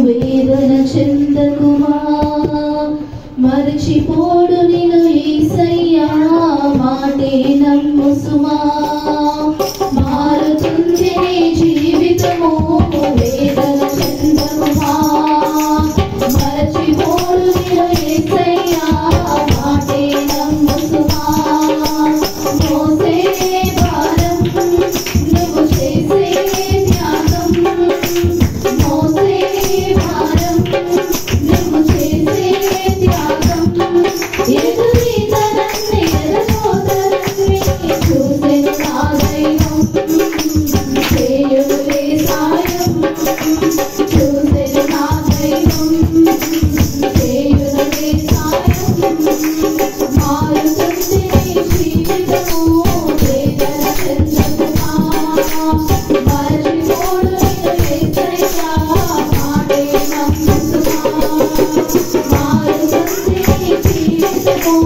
వేదన చెందకుమా, మరచిపోడు నిన్ను యేసయ్యా, మాటే నమ్ము సుమా. మారుతుంది నీ జీవితము, వేదన చెందకుమా, మరచిపోడు నిన్ను యేసయ్యా, మాటే నమ్ము సుమా. మోసే భారం నువ్వు చేసే త్యాగం, మోసే భారం నువ్వు చేసే త్యాగం, ఎదురీతనన్ని ఎదగోతనన్ని చూసెను నా దైవం, చేయునులే సాయం, చూసెను నా దైవం, చేయునులే సాయం. మారుతుంది నీ జీవితము, వేదన చెందకుమా, మరచిపోడు నిన్ను యేసయ్యా, మాటే నమ్ము సుమా. మారుతుంది నీ జీవితము,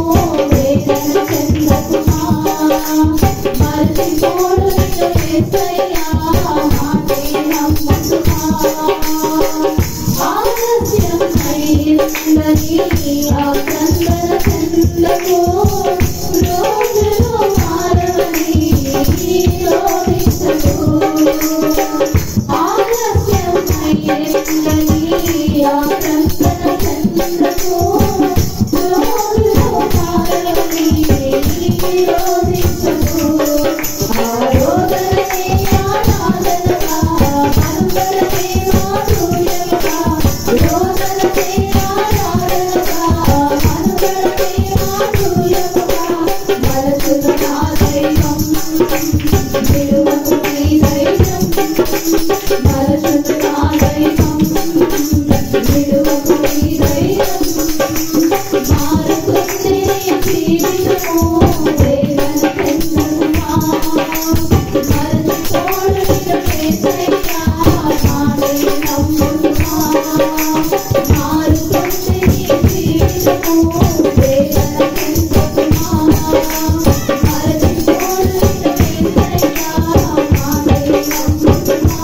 వేదన చెందకుమా, మరచిపోడు నిన్ను యేసయ్యా, మాటే నమ్ము సుమా. ఆలస్యం అయిందని ఆక్రందన చెందకు, రోజులు మారవని రోధించకు. ఆలస్యం అయిందని ఆక్రందన చెందకు, రోజులు మారవని రోధించకు. ఆరోధనమే ఆరాధనగా, అనుకరణే మాధుర్యముగా, రోదనమే ఆరాధనగా, అనుకరణే మాధుర్యముగా. మరచును నా దైవం, విడువకు నీ ధైర్యం, మరచును నా దైవం, విడువకు నీ ధైర్యం. మారుతుంది నీ జీవితము, వేదన చెందకుమా, మరచిపోడు నిన్ను యేసయ్యా, మాటే నమ్ము సుమా. మారుతుంది నీ జీవితము, వేదన చెందకుమా, మరచిపోడు నిన్ను యేసయ్యా, మాటే నమ్ము సుమా.